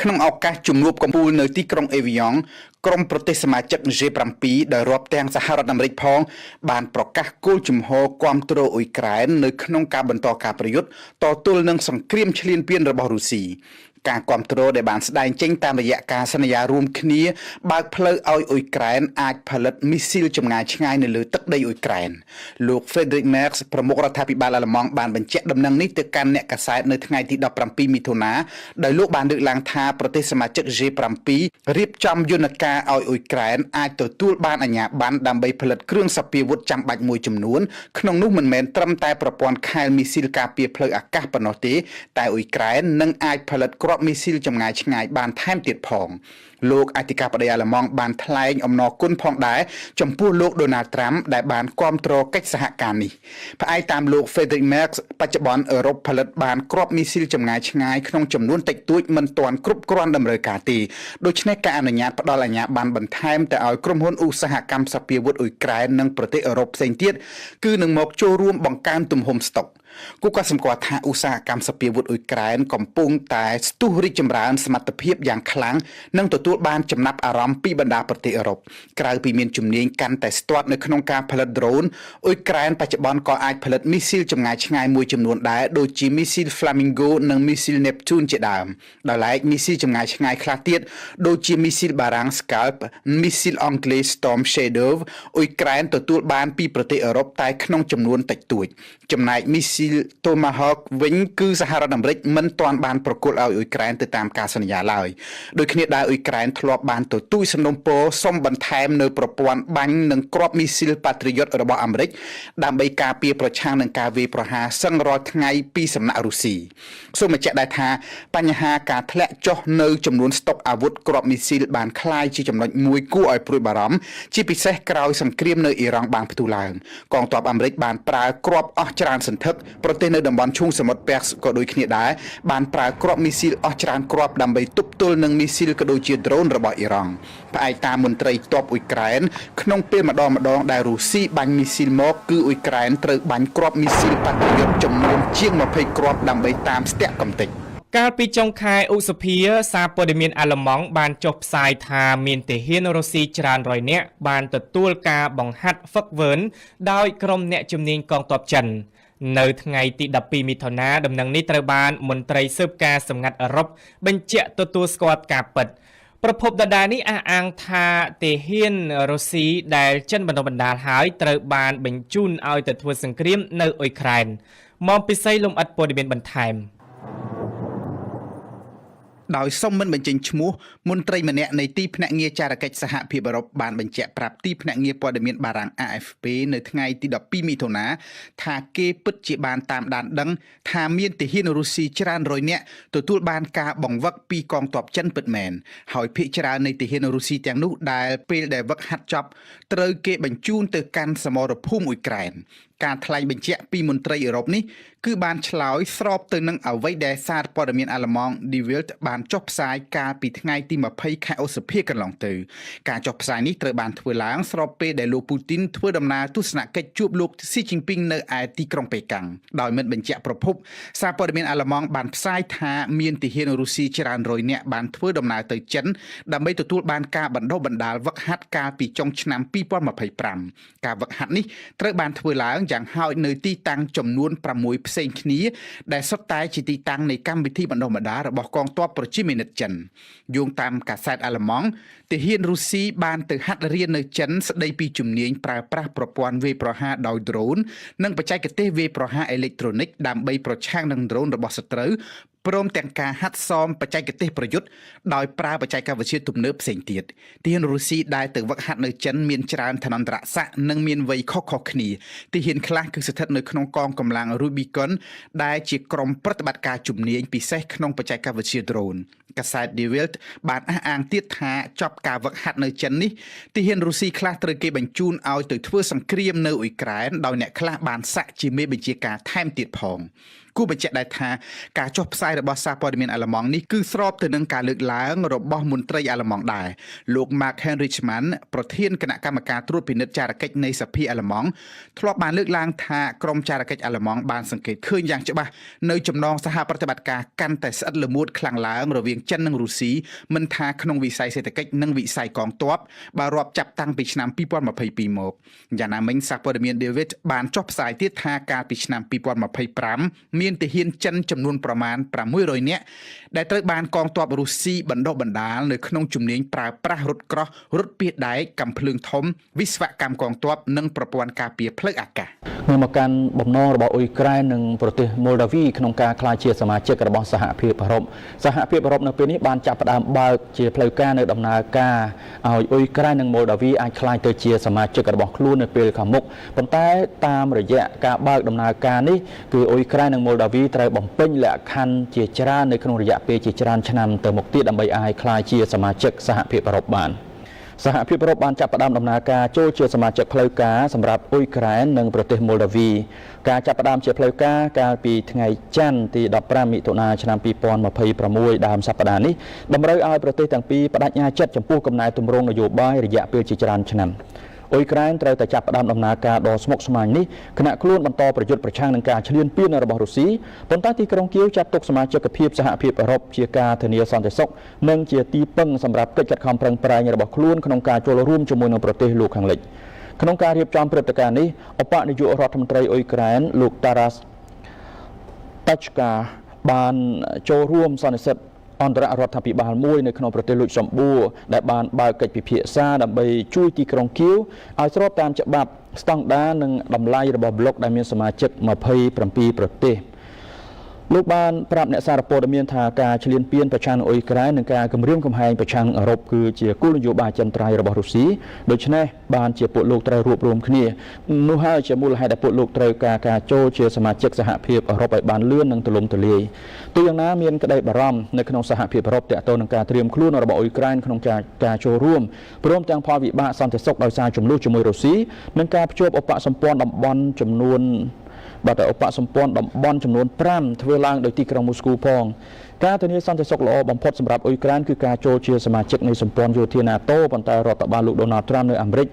ក្នុងឱកាសជំនួបកំពូលនៅទីក្រុងអេវីយ៉ង់ក្រុមប្រទេសសមាជិក G7 ដែលរាប់ទាំងសហរដ្ឋអាមេរិកផងបានប្រកាសគោលជំហរគាំទ្រអ៊ុយក្រែននៅក្នុងការបន្តការប្រយុទ្ធតទល់នឹងសង្គ្រាមឈ្លានពានរបស់រុស្ស៊ីការគាំទ្រដែលបានស្ដែងចេញតាមរយៈការសន្យារួមគ្នាបើកផ្លូវឲ្យអ៊ុយក្រែនអាចផលិតមីស៊ីលចម្ងាយឆ្ងាយនៅលើទឹកដីអ៊ុយក្រែនលោក Friedrich Merz ប្រមុខរដ្ឋាភិបាលអាល្លឺម៉ង់បានបញ្ជាក់ដំណឹងនេះទៅកាន់អ្នកកាសែតនៅថ្ងៃទី17មិថុនាដោយលោកបានលើកឡើងថាប្រទេសសមាជិក G7 រៀបចំយន្តការឲ្យអ៊ុយក្រែនអាចទទួលបានអាជ្ញាប័ណ្ណដើម្បីផលិតគ្រឿងសព្វាវុធចាំបាច់មួយចំនួនក្នុងនោះមិនមែនត្រឹមតែប្រព័ន្ធខែលមីស៊ីលការពារផ្លូវអាកាសប៉ុណ្ណោះទេតែអ៊ុយក្រែននឹងអាចផលិតគ្រាប់មីស៊ីលចម្ងាយឆ្ងាយបានថែមទៀតផងលោកអធិការបតីអាល្លឺម៉ង់បានថ្លែងអំណរគុណផងដែរចំពោះលោកដូណាល់ត្រាំដែលបានគាំទ្រកិច្ចសហការនេះផ្អែកតាមលោក Friedrich Merz បច្ចុប្បន្នអឺរ៉ុបផលិតបានគ្រាប់មីស៊ីលចម្ងាយឆ្ងាយក្នុងចំនួនតិចតួចមិនទាន់គ្រប់គ្រាន់តម្រូវការទេដូច្នេះការអនុញ្ញាតផ្ដល់អាជ្ញាប័ណ្ណបន្ថែមទៅឲ្យក្រុមហ៊ុនឧស្សាហកម្មសព្វាវុធអ៊ុយក្រែននិងប្រទេសអឺរ៉ុបផ្សេងទៀតគឺនឹងមកចូលរួមបង្កើនទំហំស្តុកគូក៏សម្គាល់ថាឧស្សាហកម្មសព្វាវុធអ៊ុយក្រែនកំពុងតែស្ទុះរីកចម្រើនសមត្ថភាពយ៉ាងខ្លាំងនិងទទួលបានចំណាប់អារម្មណ៍ពីបណ្ដាប្រទេសអឺរ៉ុបក្រៅពីមានជំនាញកាន់តែស្ទាត់នៅក្នុងការផលិតដ្រូនអ៊ុយក្រែនបច្ចុប្បន្នក៏អាចផលិតមីស៊ីលចម្ងាយឆ្ងាយមួយចំនួនដែរដូចជាមីស៊ីល Flamingo និងមីស៊ីល Neptune ជាដើមដោយឡែកមីស៊ីលចម្ងាយឆ្ងាយខ្លះទៀតដូចជាមីស៊ីលបារាំង Scalp មីស៊ីលអង់គ្លេស Storm Shadow អ៊ុយក្រែនទទួលបានពីប្រទេសអឺរ៉ុបតែក្នុងចំនួនតិចតួចចំណែកមីស៊ីល Tomahawk វិញគឺសហរដ្ឋអាមេរិកមិនទាន់បានប្រគល់ឲ្យអ៊ុយក្រែនទៅតាមការសន្យាឡើយដូចគ្នាដែរអ៊ុយក្រែនធ្លាប់បានទទូចសំណូមពរសុំបន្ថែមនៅប្រព័ន្ធបាញ់និងគ្រាប់មីស៊ីល Patriot របស់អាមេរិកដើម្បីការពារប្រឆាំងនឹងការវាយប្រហារសឹងរាល់ថ្ងៃពីសំណាក់រុស្ស៊ីសូមបញ្ជាក់ដែរថាបញ្ហាការធ្លាក់ចុះនៅចំនួនស្តុកអាវុធគ្រាប់មីស៊ីលបានក្លាយជាចំណុចមួយគួរឲ្យព្រួយបារម្ភជាពិសេសក្រោយសង្គ្រាមនៅអ៊ីរ៉ង់បានផ្ទុះឡើងកងទ័ពអាមេរិកបានប្រើគ្រាប់អស់ច្រើនសន្ធឹកប្រទេសនៅតំបន់ឈូងសមុទ្រពាក់ក៏ដូចគ្នាដែរបានប្រើគ្រាប់មីស៊ីលអស់ច្រើនគ្រាប់ដើម្បីទប់ទល់នឹងមីស៊ីលក៏ដូចជាដ្រូនរបស់អ៊ីរ៉ង់ផ្អែកតាមមន្ត្រីទ័ពអ៊ុយក្រែនក្នុងពេលម្ដងដែលរុស្ស៊ីបាញ់មីស៊ីលមកគឺអ៊ុយក្រែនត្រូវបាញ់គ្រាប់មីស៊ីលប៉ាត្រីយុតចំនួនជាង20គ្រាប់ដើម្បីតាមស្ទាក់កំទេចកាលពីចុងខែឧសភាសារព័ត៌មានអាល្លឺម៉ង់បានចុះផ្សាយថាមានទាហានរុស្ស៊ីច្រើនរយនាក់បានទទួលការបង្ហាត់ហ្វឹកវើនដោយក្រុមអ្នកជំនាញកងទ័ពចិននៅថ្ងៃទី12មិថុនាដំណឹងនេះត្រូវបានមន្ត្រីស៊ើបការសម្ងាត់អឺរ៉ុបបញ្ជាក់ទទួលស្គាល់ការពិតប្រភពដដែលនេះអះអាងថាទាហានរុស្ស៊ីដែលចិនបណ្ដុះបណ្ដាលហើយត្រូវបានបញ្ជូនឲ្យទៅធ្វើសង្គ្រាមនៅអ៊ុយក្រែនមកពិសីលំអិតព័ត៌មានបន្ថែមដោយសុំមិនបញ្ចេញឈ្មោះមន្ត្រីម្នាក់នៃទីភ្នាក់ងារចារកិច្ចសហភាពអឺរ៉ុបបានបញ្ជាក់ប្រាប់ទីភ្នាក់ងារព័ត៌មានបារាំង AFP នៅថ្ងៃទី12មិថុនាថាគេពិតជាបានតាមដានដឹងថាមានទាហានរុស្ស៊ីច្រើនរយនាក់ទទួលបានការបង្វឹកពីកងទ័ពចិនពិតមែនហើយភាគច្រើននៃទាហានរុស្ស៊ីទាំងនោះដែលពេលដែលវឹកហាត់ចប់ត្រូវគេបញ្ជូនទៅកាន់សមរភូមិអ៊ុយក្រែនការថ្លែងបញ្ជាក់ពីមន្ត្រីអឺរ៉ុបនេះគឺបានឆ្លើយស្របទៅនឹងអ្វីដែលសារព័ត៌មានអាល្លឺម៉ង់ Die Welt បានចុះផ្សាយកាលពីថ្ងៃទី20ខែឧសភាកន្លងទៅការចុះផ្សាយនេះត្រូវបានធ្វើឡើងស្របពេលដែលលោកពូទីនធ្វើដំណើរទស្សនកិច្ចជួបលោកស៊ីជីនពីងនៅឯទីក្រុងប៉េកាំងដោយមិនបញ្ជាក់ប្រភពសារព័ត៌មានអាល្លឺម៉ង់បានផ្សាយថាមានទាហានរុស្ស៊ីច្រើនរយនាក់បានធ្វើដំណើរទៅចិនដើម្បីទទួលបានការបណ្ដុះបណ្ដាលវឹកហាត់កាលពីចុងឆ្នាំ2025ការវឹកហាត់នេះត្រូវបានធ្វើឡើងយ៉ាងហោចនៅទីតាំងចំនួន6ផ្សេងគ្នាដែលសុទ្ធតែជាទីតាំងនៃកម្មវិធីបណ្ដុះបណ្ដាលរបស់កងទ័ពប្រជាមានិតចិនយោងតាមកាសែតអាល្លឺម៉ង់ទាហានរុស្ស៊ីបានទៅហាត់រៀននៅចិនស្ដីពីជំនាញប្រើប្រាស់ប្រព័ន្ធវាយប្រហារដោយដ្រូននិងបច្ចេកទេសវាយប្រហារអេឡិចត្រូនិកដើម្បីប្រឆាំងនឹងដ្រូនរបស់សត្រូវព្រមទាំងការហាត់សមបច្ចេកទេសប្រយុទ្ធដោយប្រើបច្ចេកវិទ្យាទំនើបផ្សេងទៀតទាហានរុស្ស៊ីដែលទៅវឹកហាត់នៅចិនមានច្រើនឋានន្តរស័ក្តិនិងមានវ័យខុសៗគ្នាទាហានខ្លះគឺស្ថិតនៅក្នុងកងកម្លាំង Rubicon ដែលជាក្រុមប្រតិបត្តិការជំនាញពិសេសក្នុងបច្ចេកវិទ្យាដ្រូនកាសែត Die Welt បានអះអាងទៀតថាចប់ការវឹកហាត់នៅចិននេះទាហានរុស្ស៊ីខ្លះត្រូវគេបញ្ជូនឲ្យទៅធ្វើសង្គ្រាមនៅអ៊ុយក្រែនដោយអ្នកខ្លះបានសាក់ជាមេបញ្ជាការថែមទៀតផង គួរបញ្ជាក់ដែរថាការចុះផ្សាយរបស់សារព័ត៌មានអាល្លឺម៉ង់នេះគឺស្របទៅនឹងការលើកឡើងរបស់មន្ត្រីអាល្លឺម៉ង់ដែរលោក Mark Henrichman ប្រធានគណៈកម្មការត្រួតពិនិត្យចារកិច្ចនៃសភាអាល្លឺម៉ង់ធ្លាប់បានលើកឡើងថាក្រុមចារកិច្ចអាល្លឺម៉ង់បានសង្កេតឃើញយ៉ាងច្បាស់នៅចំណងសហប្រតិបត្តិការកាន់តែស្អិតល្មួតខ្លាំងឡើងរវាងចិននិងរុស្ស៊ីមិនថាក្នុងវិស័យសេដ្ឋកិច្ចនិងវិស័យកងទ័ពបើរាប់ចាប់តាំងពីឆ្នាំ2022មកយ៉ាងណាមិញសារព័ត៌មាន David បានចុះផ្សាយទៀតថាកាលពីឆ្នាំ2025មានទាហានចិនចំនួនប្រមាណ600នាក់ដែលត្រូវបានកងទ័ពរុស្ស៊ីបណ្ដុះបណ្ដាលនៅក្នុងជំនាញប្រើប្រាស់រថក្រោះរថពាសដែកកាំភ្លើងធំវិស្វកម្មកងទ័ពនិងប្រព័ន្ធការពារផ្លូវអាកាសនៅមកកាន់បំណងរបស់អ៊ុយក្រែននិងប្រទេសម៉ូលដាវីក្នុងការក្លាយជាសមាជិករបស់សហភាពអឺរ៉ុបនៅពេលនេះបានចាប់ផ្ដើមបើកជាផ្លូវការនៅដំណើរការឲ្យអ៊ុយក្រែននិងម៉ូលដាវីអាចក្លាយទៅជាសមាជិករបស់ខ្លួននៅពេលខាងមុខប៉ុន្តែតាមរយៈការបើកដំណើរការនេះគឺអ៊ុយក្រែននិងម៉ូលដាវីត្រូវបំពេញលក្ខខណ្ឌជាច្រើននៅក្នុងរយៈពេលជាច្រើនឆ្នាំទៅមុខទៀតដើម្បីអាចក្លាយជាសមាជិកសហភាពអឺរ៉ុបបានសហភាពអឺរ៉ុបបានចាប់ផ្ដើមដំណើរការចូលជាសមាជិកផ្លូវការសម្រាប់អ៊ុយក្រែននិងប្រទេសម៉ូលដាវីការចាប់ផ្ដើមជាផ្លូវការកាលពីថ្ងៃច័ន្ទទី15មិថុនាឆ្នាំ2026ដើមសប្តាហ៍នេះតម្រូវឲ្យប្រទេសទាំងពីរបដិញ្ញាចិត្តចំពោះកំណែទម្រង់នយោបាយរយៈពេលជាច្រើនឆ្នាំអ៊ុយក្រែនត្រូវតែចាប់ផ្ដើមដំណើរការដ៏ស្មុគស្មាញនេះគណៈខ្លួនបន្តប្រយុទ្ធប្រឆាំងនឹងការឈ្លានពានរបស់រុស្ស៊ីប៉ុន្តែទីក្រុងគៀវចាត់ទុកសមាជិកភាពសហភាពអឺរ៉ុបជាការធានាសន្តិសុខនិងជាទីពឹងសម្រាប់កិច្ចខិតខំប្រឹងប្រែងរបស់ខ្លួនក្នុងការចូលរួមជាមួយនឹងប្រទេសលោកខាងលិចក្នុងការរៀបចំព្រឹត្តិការណ៍នេះឧបនាយករដ្ឋមន្ត្រីអ៊ុយក្រែនលោក Taras Tachka បានចូលរួមសន្និសីទអន្តររដ្ឋាភិបាលមួយនៅក្នុងប្រទេសលុចសំបួរដែលបានបើកកិច្ចពិភាក្សាដើម្បីជួយទីក្រុងគៀវឲ្យស្របតាមច្បាប់ស្តង់ដារនិងតម្លៃរបស់ប្លុកដែលមានសមាជិក27ប្រទេសលោកបានប្រាប់អ្នកសារព័ត៌មានថាការឈ្លានពានប្រឆាំងនឹងអ៊ុយក្រែននិងការគម្រាមកំហែងប្រឆាំងអឺរ៉ុបគឺជាគោលនយោបាយចិនត្រៃរបស់រុស្ស៊ីដូច្នេះបានជាពួកលោកត្រូវរួបរวมគ្នានោះហើយជាមូលហេតុដែលពួកលោកត្រូវការចូលជាសមាជិកសហភាពអឺរ៉ុបឲ្យបានលឿននិងទូលំទូលាយទូយ៉ាងណាមានក្តីបារម្ភនៅក្នុងសហភាពអឺរ៉ុបទាក់ទងនឹងការត្រៀមខ្លួនរបស់អ៊ុយក្រែនក្នុងការចូលរួមព្រមទាំងផលវិបាកសន្តិសុខដោយសារចំនួនជាមួយរុស្ស៊ីនិងការភ្ជាប់ឧបសម្ព័ន្ធតំបន់ចំនួនឧបសម្ព័ន្ធតំបន់ចំនួន5ធ្វើឡើងដោយទីក្រុងមូស្គូផងការធានាសន្តិសុខល្អបំផុតសម្រាប់អ៊ុយក្រែនគឺការចូលជាសមាជិកនៃសម្ព័ន្ធយោធា NATO ប៉ុន្តែរដ្ឋបាលលោក Donald Trump នៅអាមេរិក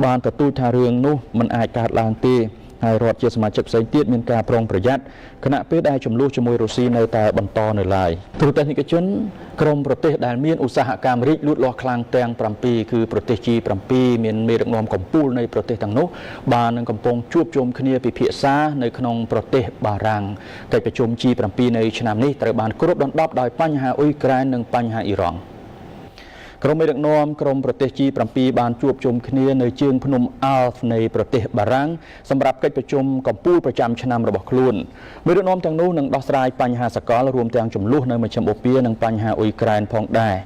បានទទូចថារឿងនោះមិនអាចកើតឡើងទេហើយរដ្ឋជាសមាជិកផ្សេងទៀតមានការប្រុងប្រយ័ត្នគណៈពេលដែលចំនួនជាមួយរុស្ស៊ីនៅតែបន្តនៅឡើយទូតនិកជនក្រុមប្រទេសដែលមានឧស្សាហកម្មរីកលូតលាស់ខ្លាំងទាំង7គឺប្រទេស G7 មានមេដឹកនាំកំពូលនៃប្រទេសទាំងនោះបាននឹងកំពុងជួបជុំគ្នាពិភាក្សានៅក្នុងប្រទេសបារាំងកិច្ចប្រជុំ G7 នៃឆ្នាំនេះត្រូវបានគ្របដណ្ដប់ដោយបញ្ហាអ៊ុយក្រែននិងបញ្ហាអ៊ីរ៉ង់ក្រុមមេដឹកនាំក្រុមប្រទេស G7 បានជួបជុំគ្នានៅជើងភ្នំ Alps នៃប្រទេសបារាំងសម្រាប់កិច្ចប្រជុំកំពូលប្រចាំឆ្នាំរបស់ខ្លួនមេដឹកនាំទាំងនោះនឹងដោះស្រាយបញ្ហាសកលរួមទាំងចំនួននៅមជ្ឈមបូព៌ានិងបញ្ហាអ៊ុយក្រែនផងដែរ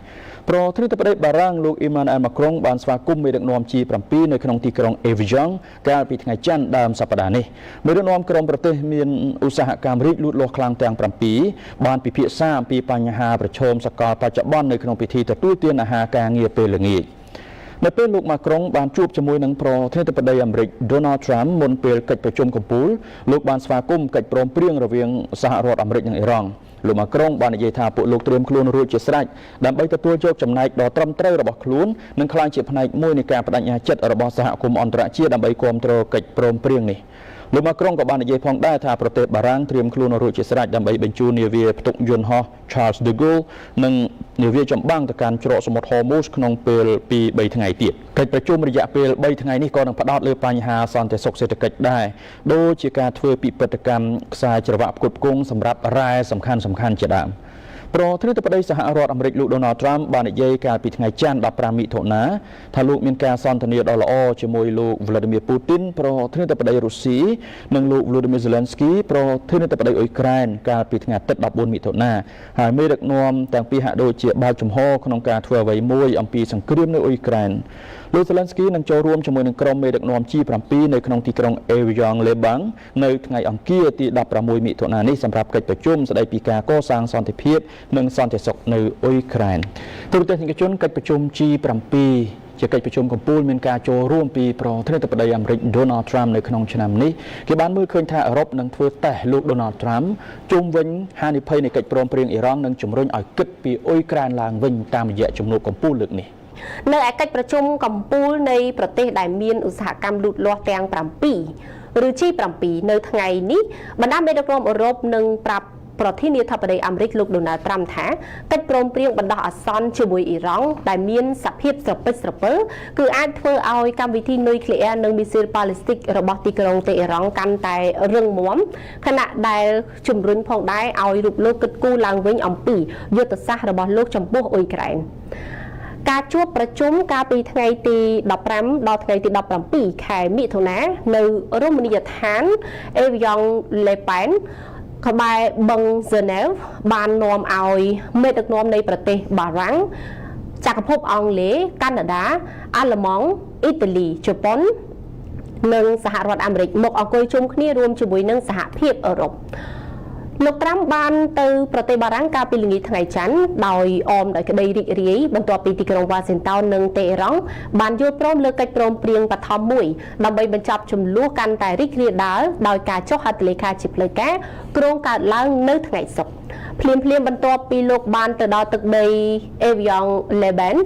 ប្រធានាធិបតីបារាំងលោក Emmanuel Macron បានស្វាគមន៍មេដឹកនាំ G7 នៅក្នុងទីក្រុង Evian កាលពីថ្ងៃច័ន្ទដើមសប្តាហ៍នេះមេដឹកនាំក្រុមប្រទេសមានឧស្សាហកម្មរីកលូតលាស់ខ្លាំងទាំង7បានពិភាក្សាអំពីបញ្ហាប្រឈមសកលបច្ចុប្បន្ននៅក្នុងពិធីទទួលទានអាហារការងារពេលល្ងាចនៅពេលលោក Macron បានជួបជាមួយនឹងប្រធានាធិបតីអាមេរិក Donald Trump មុនពេលកិច្ចប្រជុំកំពូលលោកបានស្វាគមន៍កិច្ចព្រមព្រៀងរវាងសហរដ្ឋអាមេរិកនិងអ៊ីរ៉ង់លោក Macron បាននិយាយថាពួកលោកត្រៀមខ្លួនរួចជាស្រេចដើម្បីទទួលយកចំណែកដ៏ត្រឹមត្រូវរបស់ខ្លួននិងក្លាយជាផ្នែកមួយនៃការបដិញ្ញាចិត្តរបស់សហគមន៍អន្តរជាតិដើម្បីគាំទ្រកិច្ចព្រមព្រៀងនេះលោក Macron ក៏បាននិយាយផងដែរថាប្រទេសបារាំងត្រៀមខ្លួនរួចជាស្រេចដើម្បីបញ្ជូននាវាផ្ទុកយន្តហោះ Charles de Gaulle និងនាវាចម្បាំងទៅកាន់ច្រកសមុទ្រ Hormuz ក្នុងពេល2-3 ថ្ងៃទៀតកិច្ចប្រជុំរយៈពេល3ថ្ងៃនេះក៏នឹងផ្ដោតលើបញ្ហាសន្តិសុខសេដ្ឋកិច្ចដែរដូចជាការធ្វើពិពិធកម្មខ្សែច្រវាក់ផ្គត់ផ្គង់សម្រាប់រ៉ែសំខាន់ៗជាដើមប្រធានាធិបតីសហរដ្ឋអាមេរិកលោក Donald Trump បាននិយាយកាលពីថ្ងៃច័ន្ទ15មិថុនាថាលោកមានការសន្ទនាដ៏ល្អជាមួយលោក Vladimir Putin ប្រធានាធិបតីរុស្ស៊ីនិងលោក Volodymyr Zelensky ប្រធានាធិបតីអ៊ុយក្រែនកាលពីថ្ងៃអាទិត្យ14មិថុនាហើយមេដឹកនាំទាំងពីរហាក់ដូចជាបើកចំហក្នុងការធ្វើអ្វីមួយអំពីសង្គ្រាមនៅអ៊ុយក្រែនលោក Zelensky នឹងចូលរួមជាមួយនឹងក្រុមមេដឹកនាំ G7 នៅក្នុងទីក្រុង Evian លេបាំងនៅថ្ងៃអង្គារទី16មិថុនានេះសម្រាប់កិច្ចប្រជុំស្តីពីការកសាងសន្តិភាពនិងសន្តិសុខនៅអ៊ុយក្រែនទូរទស្សនិកជនកិច្ចប្រជុំ G7 ជាកិច្ចប្រជុំកំពូលមានការចូលរួមពីប្រធានាធិបតីអាមេរិក Donald Trump នៅក្នុងឆ្នាំនេះគេបានមើលឃើញថាអឺរ៉ុបនឹងធ្វើតេស្តលោក Donald Trump ជុំវិញហានិភ័យនៃកិច្ចព្រមព្រៀងអ៊ីរ៉ង់និងជំរុញឲ្យគិតពីអ៊ុយក្រែនឡើងវិញតាមរយៈជំនួបកំពូលលើកនេះនៅឯកិច្ចប្រជុំកំពូលនៃប្រទេសដែលមានឧស្សាហកម្មលូតលាស់ទាំង7ឬ G7 នៅថ្ងៃនេះបណ្ដាមេដឹកនាំអឺរ៉ុបនឹងប្រាប់ប្រធានាធិបតីអាមេរិកលោក Donald Trump ថាកិច្ចព្រមព្រៀងបណ្ដោះអាសន្នជាមួយអ៊ីរ៉ង់ដែលមានសភាពស្រពិចស្រពិលគឺអាចធ្វើឲ្យកម្មវិធីនុយក្លេអ៊ែរនិងមីស៊ីលប៉ាឡេស្ទិករបស់ទីក្រុងតេអ៊ីរ៉ង់កាន់តែរឹងមាំខណៈដែលជំរុញផងដែរឲ្យរូបលោកគិតគូរឡើងវិញអំពីយុទ្ធសាស្ត្ររបស់លោកចំពោះអ៊ុយក្រែនការជួបប្រជុំកាលពីថ្ងៃទី15ដល់ថ្ងៃទី17ខែមិថុនានៅរមណីយដ្ឋាន Avion Le Pen ក្បែរបឹង Genève បាននាំឲ្យមេដឹកនាំនៃប្រទេសបារាំងចក្រភពអង់គ្លេសកាណាដាអាល្លឺម៉ង់អ៊ីតាលីជប៉ុននិងសហរដ្ឋអាមេរិកមកអង្គុយជុំគ្នារួមជាមួយនឹងសហភាពអឺរ៉ុបលោកត្រាំបានទៅប្រទេសបារាំងកាលពីល្ងាចថ្ងៃច័ន្ទដោយអមដោយក្តីរីករាយបន្ទាប់ពីទីក្រុងវ៉ាស៊ីនតោននិងតេអ៊ីរ៉ង់បានយល់ព្រមលើកិច្ចព្រមព្រៀងបឋមមួយដើម្បីបញ្ចប់ចំនួនកាន់តែរីករាលដាលដោយការចុះហត្ថលេខាជាផ្លូវការគ្រោងកើតឡើងនៅថ្ងៃសុក្រភ្លាមបន្ទាប់ពីលោកបានទៅដល់ទឹកដី Avion Le Pen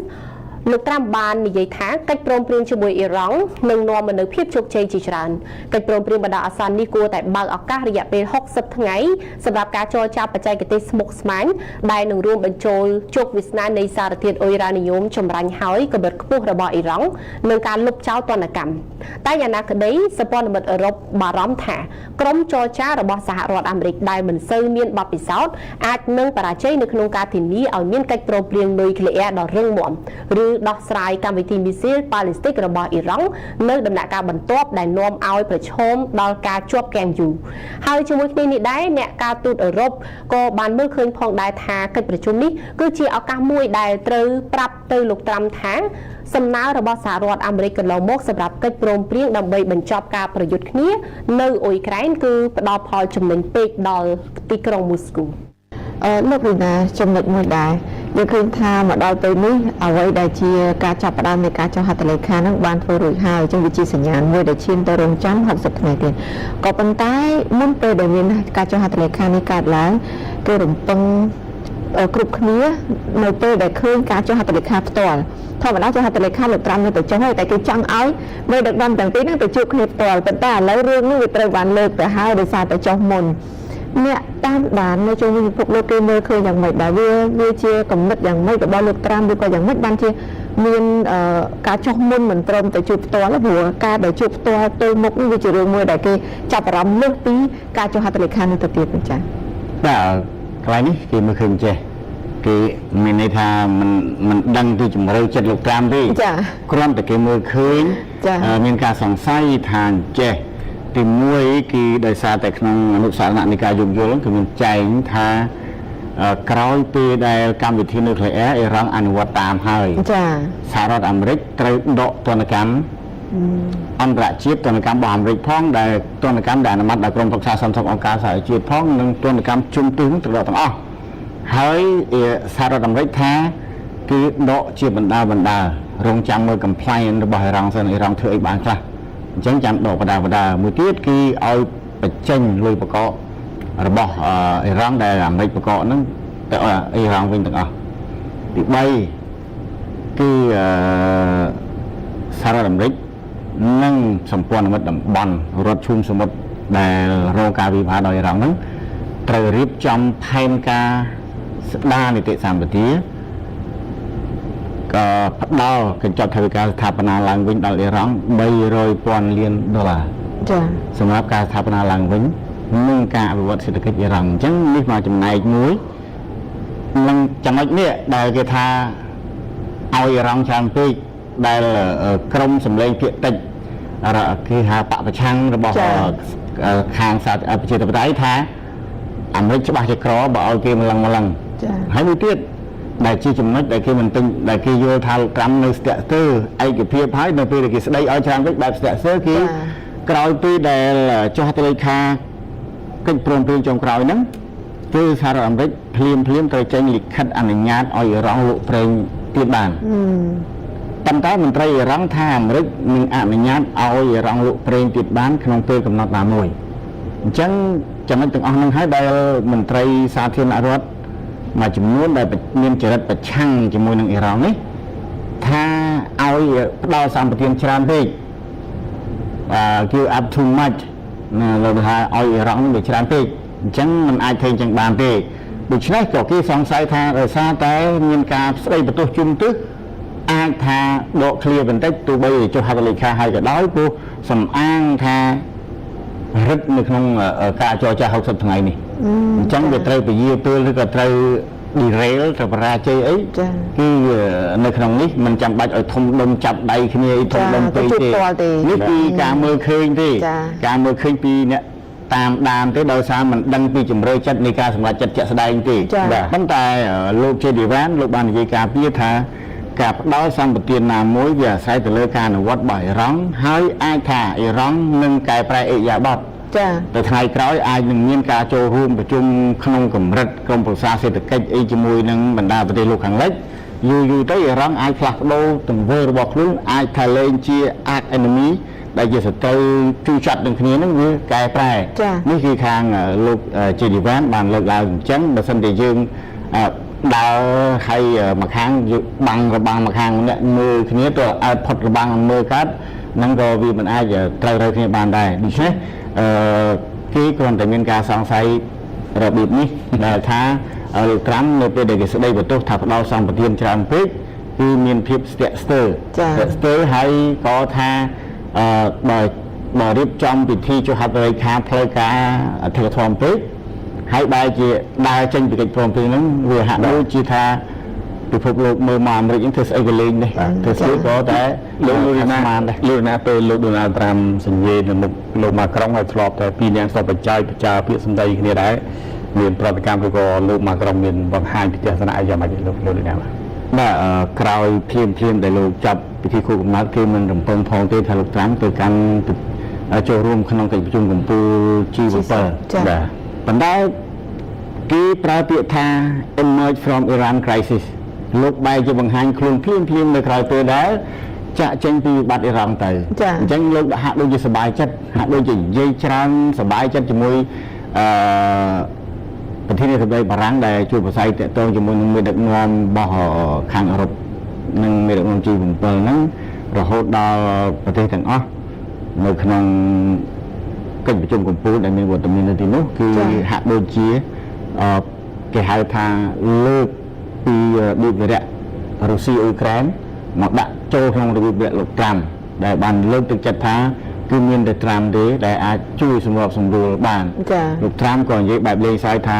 លោកត្រាំបាននិយាយថាកិច្ចព្រមព្រៀងជាមួយអ៊ីរ៉ង់នឹងនាំមកនូវភាពជោគជ័យជាច្រើនកិច្ចព្រមព្រៀងបណ្ដោះអាសន្ននេះគួរតែបើកឱកាសរយៈពេល60ថ្ងៃសម្រាប់ការចរចាបច្ចេកទេសស្មុគស្មាញដែលនឹងរួមបញ្ចូលជោគវាសនានៃសារធាតុអ៊ុយរ៉ានីញ៉ូមចម្រាញ់ហើយកម្រិតខ្ពស់របស់អ៊ីរ៉ង់និងការលុបចោលទណ្ឌកម្មតែយ៉ាងណាក្តីសម្ព័ន្ធមិត្តអឺរ៉ុបបារម្ភថាក្រុមចរចារបស់សហរដ្ឋអាមេរិកដែលមិនសូវមានបទពិសោធន៍អាចនឹងបរាជ័យនៅក្នុងការធានាឲ្យមានកិច្ចព្រមព្រៀងនុយក្លេអ៊ែរដ៏រឹងមាំឬដោះស្រាយកម្មវិធីមីស៊ីលប៉ាឡេស្ទិករបស់អ៊ីរ៉ង់នៅដំណាក់កាលបន្ទាប់ដែលនាំឲ្យប្រឈមដល់ការជាប់គាំងយូរហើយជាមួយគ្នានេះដែរអ្នកការទូតអឺរ៉ុបក៏បានមើលឃើញផងដែរថាកិច្ចប្រជុំនេះគឺជាឱកាសមួយដែលត្រូវប្រាប់ទៅលោកត្រាំថាសំណើរបស់សហរដ្ឋអាមេរិកកន្លងមកសម្រាប់កិច្ចព្រមព្រៀងដើម្បីបញ្ចប់ការប្រយុទ្ធគ្នានៅអ៊ុយក្រែនគឺផ្ដល់ផលចំណេញពេកដល់ទីក្រុងមូស្គូលោករីណាចំណុចមួយដែរយើងឃើញថាមកដល់ពេលនេះអ្វីដែលជាការចាប់ផ្ដើមនៃការចុះហត្ថលេខានឹងបានធ្វើរួចហើយចឹងវាជាសញ្ញាណមួយដែលឈានទៅរងចាំ60ថ្ងៃទៀតក៏ប៉ុន្តែមុនពេលដែលមានការចុះហត្ថលេខានេះកើតឡើងគេរំពឹងគ្រប់គ្នានៅពេលដែលឃើញការចុះហត្ថលេខាផ្ទាល់ធម្មតាចុះហត្ថលេខាលោកត្រាំនៅទៅចុះហើយតែគេចង់ឲ្យមេដឹកនាំទាំងពីរហ្នឹងទៅជួបគ្នាផ្ទាល់ប៉ុន្តែឥឡូវរឿងនេះវាត្រូវបានលើកទៅហើយដោយសារតែចុះមុនអ្នកតាមដាននៅជុំវិញពិភពលោកគេមើលឃើញយ៉ាងម៉េចដែរវាជាកំណត់យ៉ាងម៉េចរបស់លោកត្រាំឬក៏យ៉ាងម៉េចបានជាមានការចុះមុនមិនព្រមទៅជួបផ្ទាល់ព្រោះការដែលជួបផ្ទាល់ទៅមុខនេះវាជារឿងមួយដែលគេចាប់អារម្មណ៍លើសពីការចុះហត្ថលេខានេះទៅទៀតចា៎បាទកន្លែងនេះគេមើលឃើញចេះគេមានន័យថាមិនដឹងពីជំរឿចិត្តលោកត្រាំទេចាគ្រាន់តែគេមើលឃើញមានការសង្ស័យថាចេះទីមួយគឺដោយសារតែក្នុងអនុសារណៈនៃការយោគយល់គឺមានចែងថាក្រោយពេលដែលកម្មវិធីនុយក្លេអ៊ែរអ៊ីរ៉ង់អនុវត្តតាមហើយចាសហរដ្ឋអាមេរិកត្រូវដកទណ្ឌកម្មអន្តរជាតិទណ្ឌកម្មរបស់អាមេរិកផងដែលទណ្ឌកម្មដែលអនុម័តដោយក្រុមប្រឹក្សាសន្តិសុខអង្គការសហជាតិផងនិងទណ្ឌកម្មជុំទិសត្រូវដកទាំងអស់ហើយសហរដ្ឋអាមេរិកថាគឺដកជាបណ្ដារងចាំមើល compliance របស់អ៊ីរ៉ង់សិនអ៊ីរ៉ង់ធ្វើអីបានខ្លះអញ្ចឹងចាំដកបណ្ដាមួយទៀតគឺឲ្យបញ្ចេញលុយបកករបស់អ៊ីរ៉ង់ដែលអាមេរិកបកកហ្នឹងទៅឲ្យអ៊ីរ៉ង់វិញទាំងអស់ទី3គឺសហរដ្ឋអាមេរិកនិងសម្ព័ន្ធមិត្តតំបន់រដ្ឋឈូងសមុទ្រដែលរងការវិវត្តដោយអ៊ីរ៉ង់ហ្នឹងត្រូវរៀបចំផែនការស្ដារនីតិសម្បទាក៏ផ្ដល់កញ្ចប់ថវិកាស្ថាបនាឡើងវិញដល់អ៊ីរ៉ង់$300,000 លានចា៎សម្រាប់ការស្ថាបនាឡើងវិញនិងការអភិវឌ្ឍសេដ្ឋកិច្ចអ៊ីរ៉ង់អញ្ចឹងនេះមកចំណែកមួយនិងចំណុចនេះដែលគេថាឲ្យអ៊ីរ៉ង់ច្រើនពេកដែលក្រមសម្លេងភាគតិចគេហៅបពប្រឆាំងរបស់ខាងប្រជាធិបតេយ្យថាអាមេរិកច្បាស់ជាក្របើឲ្យគេម្លឹងចា៎ហើយមួយទៀតដែលជាចំណុចដែលគេមិនទិញដែលគេយល់ថាលោកត្រាំនៅស្ទាក់ស្ទើរឯកភាពហើយនៅពេលដែលគេស្ដីឲ្យច្រើនពេកបែបស្ទាក់ស្ទើរគេក្រោយពីដែលចុះហត្ថលេខាកិច្ចព្រមព្រៀងចុងក្រោយហ្នឹងគឺសហរដ្ឋអាមេរិកភ្លាមត្រូវចេញលិខិតអនុញ្ញាតឲ្យអ៊ីរ៉ង់លក់ប្រេងទៀតបាន ប៉ុន្តែមន្ត្រីអ៊ីរ៉ង់ថាអាមេរិកនឹងអនុញ្ញាតឲ្យអ៊ីរ៉ង់លក់ប្រេងទៀតបានក្នុងពេលកំណត់ណាមួយអញ្ចឹងចំណុចទាំងអស់ហ្នឹងហើយដែលមន្ត្រីសាធារណរដ្ឋមួយចំនួនដែលមានចរិតប្រឆាំងជាមួយនឹងអ៊ីរ៉ង់នេះថាឲ្យផ្ដល់សម្បត្តិច្រើនពេកgive up too much ណាលោកថាឲ្យអ៊ីរ៉ង់វាច្រើនពេកអញ្ចឹងมันអាចធ្វើអញ្ចឹងបានទេដូច្នេះក៏គេសង្ស័យថាដោយសារតែមានការស្ដីបន្ទោសជុំទិសអាចថាដកឃ្លាបន្តិចទោះបីចុះហត្ថលេខាហើយក៏ដោយព្រោះសំអាងថារឹតនៅក្នុងការចរចា60ថ្ងៃនេះអញ្ចឹងវាត្រូវពជាពេលឬក៏ត្រូវ derail ទៅបរាជ័យអីគឺនៅក្នុងនេះมันចាំបាច់ឲ្យធំដុំចាប់ដៃគ្នាអីធំដុំពេកទេនេះពីការមើលឃើញទេការមើលឃើញពីអ្នកតាមដានទេដោយសារมันដឹងពីជំរឿចិត្តនៃការសម្រេចចិត្តជាក់ស្ដែងទេប៉ុន្តែលោកជេឌីវ៉ានលោកបាននិយាយការពារថាការផ្ដល់សម្បទានណាមួយវាអាស្រ័យទៅលើការអនុវត្តរបស់អ៊ីរ៉ង់ហើយអាចថាអ៊ីរ៉ង់នឹងកែប្រែអិយាបថទៅថ្ងៃក្រោយអាចនឹងមានការចូលរួមប្រជុំក្នុងកម្រិតក្រុមប្រឹក្សាសេដ្ឋកិច្ចអីជាមួយនឹងបណ្ដាប្រទេសលោកខាងលិចយូរទៅអ៊ីរ៉ង់អាចផ្លាស់ប្ដូរទង្វើរបស់ខ្លួនអាចថាលែងជា arch enemy ដែលជាសត្រូវគឺចាត់នឹងគ្នានឹងវាកែប្រែនេះគឺខាងលោកជេឌីវ៉ានបានលើកឡើងអញ្ចឹងបើសិនជាយើងដើរហើយមួយខាងបាំងរបាំងមួយខាងអ្នកមើលគ្នាទៅអត់ផុតរបាំងមើលកាត់ហ្នឹងក៏វាមិនអាចត្រូវគ្នាបានដែរដូច្នេះគេគ្រាន់តែមានការសង្ស័យរបៀបនេះដែលថាលោកត្រាំនៅពេលដែលគេស្ដីបន្ទោសថាផ្ដល់សម្បទានច្រើនពេកគឺមានភាពស្ទាក់ស្ទើរហើយក៏ថាបើរៀបចំពិធីចុះហត្ថលេខាផ្លូវការអធិធម្មពេកហើយបែរជាដើរចេញពីកិច្ចព្រមព្រៀងហ្នឹងវាហាក់ដូចជាថាពិភពលោកមើលមកអាមេរិកហ្នឹងធ្វើស្អីក៏លេងដែរធ្វើស្អីក៏តែលោកណាពេលលោកដូណាល់ត្រាំសញ្ញេនៅមុខលោកម៉ាក្រុងហើយធ្លាប់តែពីរនាក់ស្ទប់បច្ច័យប្រចាពាក្យសម្ដីគ្នាដែរមានប្រតិកម្មឬក៏លោកម៉ាក្រុងមានបង្ហាញពីទស្សនៈអីយ៉ាងម៉េចលោកដូណាល់បាទក្រោយភ្លាមដែលលោកចាប់ពិធីខួបកំណើតគេមិនរំពឹងផងទេថាលោកត្រាំទៅកាន់ចូលរួមក្នុងកិច្ចប្រជុំកំពូល G7 បាទប៉ុន្តែគេប្រើពាក្យថា emerge from Iran crisis លោកបែរជាបង្ហាញខ្លួនភ្លាមនៅក្រៅពេលដែលចាក់ចេញពីវិបត្តិអ៊ីរ៉ង់ទៅអញ្ចឹងលោកហាក់ដូចជាសប្បាយចិត្តហាក់ដូចជានិយាយច្រើនសប្បាយចិត្តជាមួយប្រធានាធិបតីបារាំងដែលជួបប្រស័យតាក់ទងជាមួយនឹងមេដឹកនាំរបស់ខាងអឺរ៉ុបនិងមេដឹកនាំ G7 ហ្នឹងរហូតដល់ប្រទេសទាំងអស់នៅក្នុងកិច្ចប្រជុំកំពូលដែលមានវត្តមាននៅទីនោះគឺហាក់ដូចជាគេហៅថាលើកពីរបៀបវារៈរុស្ស៊ីអ៊ុយក្រែនមកដាក់ចូលក្នុងរបៀបវារៈលោកត្រាំដែលបានលើកទឹកចិត្តថាគឺមានតែត្រាំទេដែលអាចជួយសម្របសម្រួលបានលោកត្រាំក៏និយាយបែបលេងសើចថា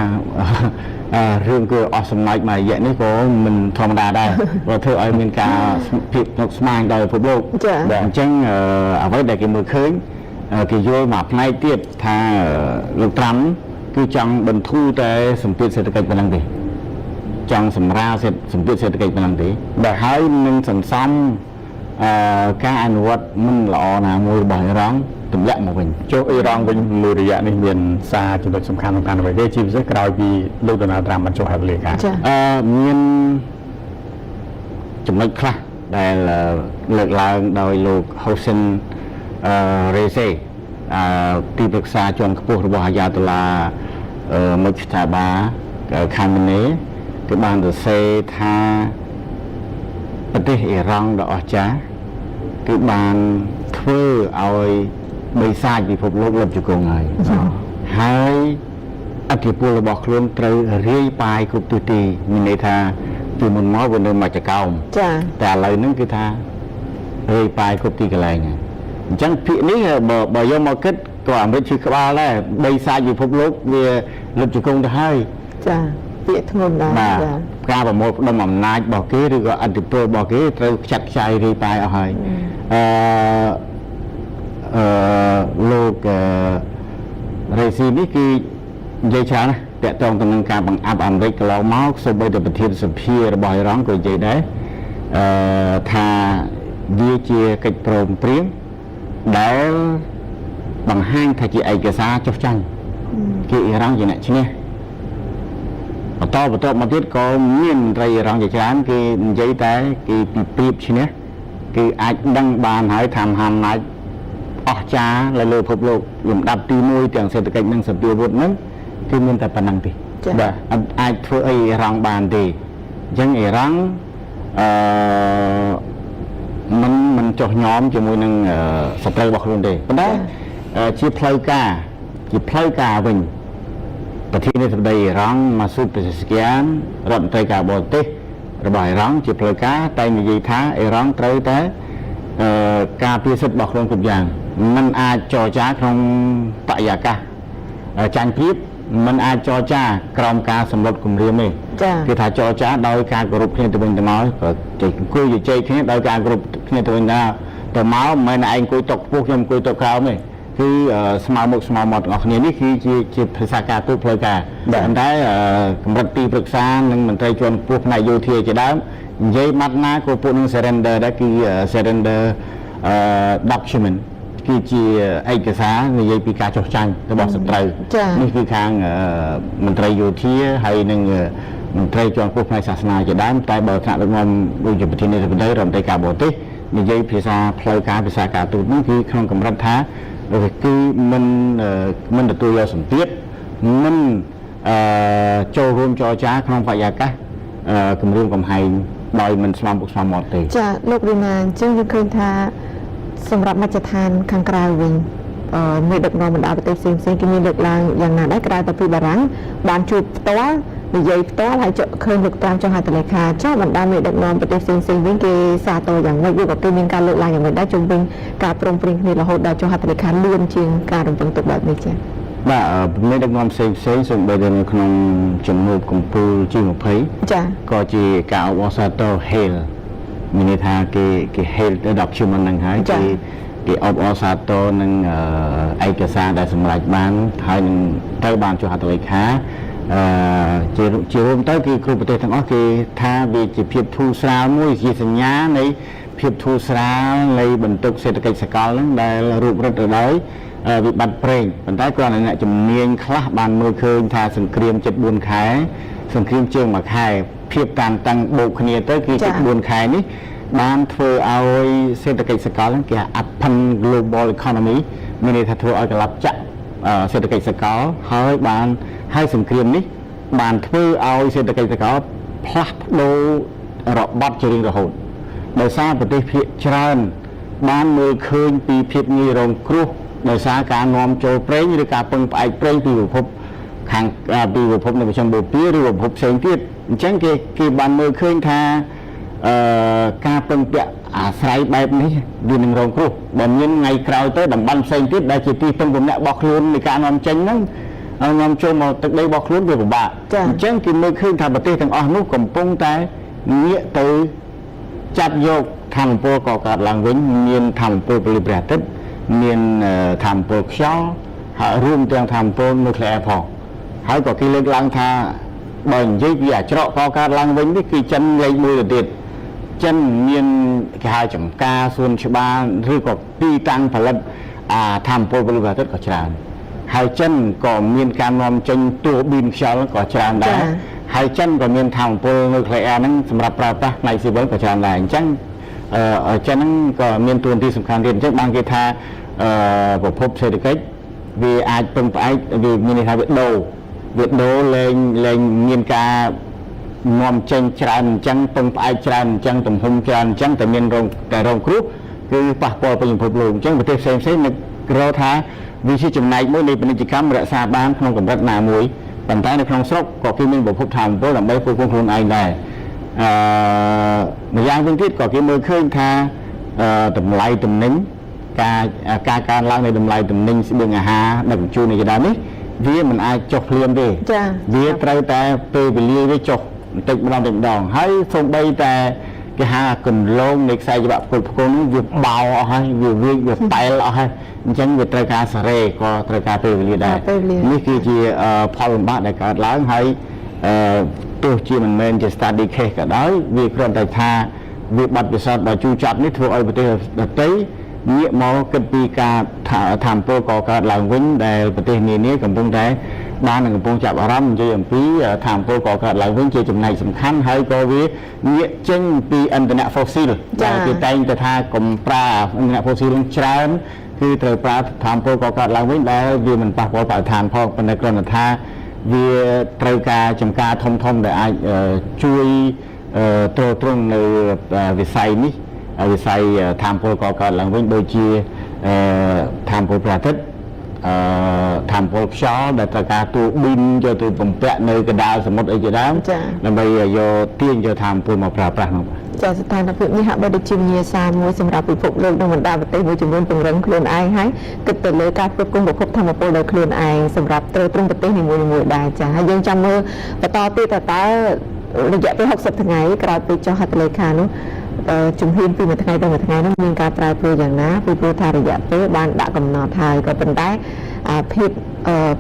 រឿងគឺអស់សំណើចមួយរយៈនេះក៏មិនធម្មតាដែរព្រោះធ្វើឲ្យមានការភាពស្មុគស្មាញដល់ពិភពលោកអញ្ចឹងអ្វីដែលគេមើលឃើញគេយល់មកផ្នែកទៀតថាលោកត្រាំគឺចង់បន្ធូរតែសម្ពាធសេដ្ឋកិច្ចប៉ុណ្ណឹងទេចង់សម្រាលសម្ពាធសេដ្ឋកិច្ចប៉ុណ្ណឹងទេដែលហើយនឹងសន្សំការអនុវត្តមិនល្អណាមួយរបស់អ៊ីរ៉ង់ទម្លាក់មកវិញចុះអ៊ីរ៉ង់វិញមួយរយៈនេះមានសារចំណុចសំខាន់អ្វីទេជាពិសេសក្រោយពីលោកដូណាល់ត្រាំបានចុះហត្ថលេខាមានចំណុចខ្លះដែលលើកឡើងដោយលោកហូសិនរេសេទីប្រឹក្សាជាន់ខ្ពស់របស់អាយ៉ាតូឡាមុជតាបាខាមេនីគឺបានសរសេរថាប្រទេសអ៊ីរ៉ង់ដ៏អស្ចារ្យគឺបានធ្វើឲ្យបិសាចពិភពលោកលុបជង្គង់ហើយអធិពលរបស់ខ្លួនត្រូវរាយប៉ាយគ្រប់ទិសទីមានន័យថាពីមុនមកវានៅមកចកោមតែឥឡូវហ្នឹងគឺថារាយប៉ាយគ្រប់ទីកន្លែងអញ្ចឹងភាគនេះបើយកមកគិតក៏អាមេរិកឈឺក្បាលដែរបិសាចពិភពលោកវាលុបជង្គង់ទៅហើយពាក្យធ្ងន់ដែរការប្រមូលផ្ដុំអំណាចរបស់គេឬក៏អធិពលរបស់គេត្រូវខ្ចាត់ខ្ចាយរាយប៉ាយអស់ហើយលោករេស៊ីនេះគឺនិយាយច្រើនណាស់តាក់ទងទៅនឹងការបង្អាប់អាមេរិកកន្លងមកសូម្បីតែប្រធានសភារបស់អ៊ីរ៉ង់ក៏និយាយដែរថាវាជាកិច្ចព្រមព្រៀងដែលបង្ហាញថាជាឯកសារចុះចាញ់គឺអ៊ីរ៉ង់ជាអ្នកឈ្នះបន្តមកទៀតក៏មានមន្ត្រីអ៊ីរ៉ង់ជាច្រើនគេនិយាយតែគេពីប្រៀបឈ្នះ គឺអាចដឹងបានហើយថាមហាអំណាចអស្ចារ្យលើពិភពលោកលំដាប់ទី1ទាំងសេដ្ឋកិច្ចនិងសន្តិភាពហ្នឹងគឺមានតែប៉ុណ្្នឹងទេបាទអាចធ្វើអីអ៊ីរ៉ង់បានទេអញ្ចឹងអ៊ីរ៉ង់មិនចោះញោមជាមួយនឹងសត្រូវរបស់ខ្លួនទេប៉ុន្តែជាផ្លូវការវិញប្រធានាធិបតីអ៊ីរ៉ង់ម៉ាស៊ូត ពេសេស្គៀនរដ្ឋមន្ត្រីការបរទេសរបស់អ៊ីរ៉ង់ជាផ្លូវការតែនិយាយថាអ៊ីរ៉ង់ត្រូវតែការពារសិទ្ធិរបស់ខ្លួនគ្រប់យ៉ាងមិនអាចចរចាក្នុងបរិយាកាសចាញ់ប្រៀបមិនអាចចរចាក្រោមការសម្លុតគម្រាមទេគឺថាចរចាដោយការគោរពគ្នាទៅវិញទៅមកក៏អង្គុយជជែកគ្នាដោយការគោរពគ្នាទៅវិញទៅមកមិនមែនឯងអង្គុយតុកខ្ពស់ខ្ញុំអង្គុយតុកក្រោមទេគឺស្មើមុខស្មើមាត់ទាំងអស់គ្នានេះគឺជាភាសាការទូតផ្លូវការប៉ុន្តែកម្រិតទីប្រឹក្សានិងមន្ត្រីជាន់ខ្ពស់ផ្នែកយោធាជាដើមនិយាយបាត់ណាក៏ពួកនឹង surrender ដែរគឺ surrender document គឺជាឯកសារនិយាយពីការចុះចាញ់របស់សត្រូវនេះគឺខាងមន្ត្រីយោធាហើយនឹងមន្ត្រីជាន់ខ្ពស់ផ្នែកសាសនាជាដើមតែបើថ្នាក់ដឹកនាំដូចជាប្រធានាធិបតីរដ្ឋមន្ត្រីការបរទេសនិយាយភាសាផ្លូវការភាសាការទូតនោះគឺក្នុងកម្រិតថាគឺមិនទទួលយកសម្ពាធមិនចូលរួមចរចាក្នុងបរិយាកាសគម្រាមកំហែងដោយមិនស្មមុខស្មមាត់ទេចាលោករីណាអញ្ចឹងយើងឃើញថាសម្រាប់មជ្ឈដ្ឋានខាងក្រៅវិញមេដឹកនាំបណ្ដាប្រទេសផ្សេងៗគេមានលើកឡើងយ៉ាងណាដែរក្រៅពីបារាំងបានជួបផ្ទាល់និយាយផ្ទាល់ហើយឃើញលោកតាមចុះហត្ថលេខាចុះបណ្ដាមេដឹកនាំប្រទេសផ្សេងៗវិញគេសាទរយ៉ាងម៉េចវាក៏គេមានការលើកឡើងយ៉ាងម៉េចដែរជុំវិញការព្រមព្រៀងគ្នារហូតដល់ចុះហត្ថលេខាលឿនជាងការរំពឹងទុកបែបនេះចា៎បាទមេដឹកនាំផ្សេងសូម្បីតែនៅក្នុងជំនួបកម្ពុជា G20 ចា៎ក៏ជាការអបអរសាទរ hail មានន័យថាគេ hail ទៅដល់ជំនុំហ្នឹងហើយគេអបអរសាទរនឹងឯកសារដែលសម្រេចបានហើយនឹងត្រូវបានចុះហត្ថលេខាជារួមទៅគឺគ្រប់ប្រទេសទាំងអស់គេថាវាជាភាពធូរស្រាលមួយជាសញ្ញានៃភាពធូរស្រាលនៃបន្ទុកសេដ្ឋកិច្ចសកលហ្នឹងដែលរូបរឹតទៅដោយវិបត្តិប្រេងប៉ុន្តែគ្រាន់តែអ្នកជំនាញខ្លះបានមើលឃើញថាសង្គ្រាមជិត4ខែសង្គ្រាមជាង1ខែភាពតានតឹងបូកគ្នាទៅគឺជិត4ខែនេះបានធ្វើឲ្យសេដ្ឋកិច្ចសកលហ្នឹងគេ upend global economy មានន័យថាធ្វើឲ្យកលាប់ចាក់សេដ្ឋកិច្ចសកលហើយសង្គ្រាមនេះបានធ្វើឲ្យសេដ្ឋកិច្ចសកលផ្លាស់ប្ដូររបត់ជារៀងរហូតដោយសារប្រទេសភាគច្រើនបានមើលឃើញពីភាពងាយរងគ្រោះដោយសារការនាំចូលប្រេងឬការពឹងផ្អែកប្រេងពីពិភពខាងពីពិភពនៅប្រចាំបូព៌ាឬពិភពផ្សេងទៀតអញ្ចឹងគេបានមើលឃើញថាការពឹងពាក់អាស្រ័យបែបនេះវានឹងរងគ្រោះដែលមានថ្ងៃក្រោយទៅតំបន់ផ្សេងទៀតដែលជាទីពឹងពំនាក់របស់ខ្លួននៃការនាំចេញហ្នឹងនាំចូលមកទឹកដីរបស់ខ្លួនវាពិបាកអញ្ចឹងគេមើលឃើញថាប្រទេសទាំងអស់នោះកំពុងតែងាកទៅចាប់យកធម្មពលកកើតឡើងវិញមានធម្មពលពលព្រះអាទិត្យមានធម្មពលខ្យល់ហើយរួមទាំងធម្មពលនូក្លេអ៊ែរផងហើយក៏គេលើកឡើងថាបើនិយាយពីអាច្រកកកើតឡើងវិញនេះគឺចិនលេខ1ទៅទៀតចិនមានគេហៅចំការសួនច្បារឬក៏ទីតាំងផលិតធម្មពលពលព្រះអាទិត្យក៏ច្រើនហើយចិនក៏មានការនាំចេញទូប៊ីនខ្យល់ក៏ច្រើនដែរហើយចិនក៏មានធម្មពលនូក្លេអ៊ែរហ្នឹងសម្រាប់ប្រើប្រាស់ផ្នែកស៊ីវិលក៏ច្រើនដែរអញ្ចឹងចិនហ្នឹងក៏មានតួនាទីសំខាន់ទៀតអញ្ចឹងបានគេថាប្រភពសេដ្ឋកិច្ចវាអាចពឹងផ្អែកវាមានន័យថាវាដូរលែងមានការនាំចេញច្រើនអញ្ចឹងពឹងផ្អែកច្រើនអញ្ចឹងទំហំច្រើនអញ្ចឹងតែមានរងគ្រោះគឺប៉ះពាល់ទៅពិភពលោកអញ្ចឹងប្រទេសផ្សេងៗនឹករកថាវាជាចំណែកមួយនៃពាណិជ្ជកម្មរក្សាបានក្នុងកម្រិតណាមួយប៉ុន្តែនៅក្នុងស្រុកក៏គេមានប្រភពធម្មពលដើម្បីផ្គត់ផ្គង់ខ្លួនឯងដែរម្យ៉ាងវិញទៀតក៏គេមើលឃើញថាតម្លៃទំនិញការកើនឡើងនៃតម្លៃទំនិញស្បៀងអាហារដឹកជញ្ជូននៃដើមនេះវាមិនអាចចុះភ្លាមទេវាត្រូវតែពេលវេលាវាចុះបន្តិចម្ដងហើយសូម្បីតែគេហៅគន្លងនៃខ្សែច្បាប់ផ្គត់ផ្គង់នេះវាបោអស់ហើយវាបែលអស់ហើយអញ្ចឹងវាត្រូវការសារ៉េក៏ត្រូវការពេលវេលាដែរនេះគឺជាផលលំបាកដែលកើតឡើងហើយទោះជាមិនមែនជា study case ក៏ដោយវាគ្រាន់តែថាវាបាត់ពិសោធន៍ដ៏ជូរចត់នេះធ្វើឲ្យប្រទេសដទៃងាកមកគិតពីការធម្មពលកកើតឡើងវិញដែលប្រទេសនានាកំពុងតែ បាននឹងកំពុងចាប់អារម្មណ៍និយាយអំពីថាមពលកកើតឡើងវិញជាចំណែកសំខាន់ហើយក៏វាងាកចេញពីឥន្ធនៈ fossil ដែលគេតែងតែថាកុំប្រើឥន្ធនៈ fossil ច្រើនគឺត្រូវប្រើថាមពលកកើតឡើងវិញដែលវាមិនប៉ះពាល់បរិស្ថានផងប៉ុន្តែគ្រាន់តែថាវាត្រូវការចំការធំដែលអាចជួយទ្រទ្រង់នៅវិស័យនេះវិស័យថាមពលកកើតឡើងវិញដូចជាថាមពលព្រះអាទិត្យថាមពលខ្យល់ដែលត្រូវការទូប៊ីនយកទៅបំពាក់នៅកណ្ដាលសមុទ្រអីជាដើមដើម្បីយកទាញយកថាមពលមកប្រើប្រាស់នោះចាស្ថានភាពនេះហាក់បីដូចជាវិញ្ញាសាមួយសម្រាប់ពិភពលោកនិងបណ្ដាប្រទេសមួយចំនួនពង្រឹងខ្លួនឯងហើយគិតទៅលើការផ្គត់ផ្គង់ប្រភពធម្មពលដោយខ្លួនឯងសម្រាប់ទ្រទ្រង់ប្រទេសនីមួយៗដែរចាហើយយើងចាំមើលបន្តទៀតតើរយៈពេល60ថ្ងៃក្រោយពីចុះហត្ថលេខានោះជំហានពីមួយថ្ងៃទៅមួយថ្ងៃនោះមានការប្រែប្រួលយ៉ាងណាពីព្រោះថារយៈពេលបានដាក់កំណត់ហើយក៏ប៉ុន្តែភាព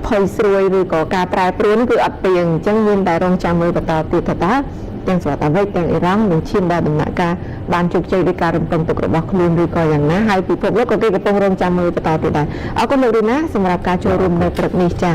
ផុយស្រួយឬក៏ការប្រែប្រួលនោះគឺអត់ទៀងអញ្ចឹងមានតែរងចាំមើលបន្តទៀតថាតើទាំងសហរដ្ឋអាមេរិកទាំងអ៊ីរ៉ង់នឹងឈានដល់ដំណាក់កាលបានជោគជ័យដោយការរំពឹងទុករបស់ខ្លួនឬក៏យ៉ាងណាហើយពិភពលោកក៏គេកំពុងរងចាំមើលបន្តទៀតដែរអរគុណលោករីណាសម្រាប់ការចូលរួមនៅព្រឹកនេះចា៎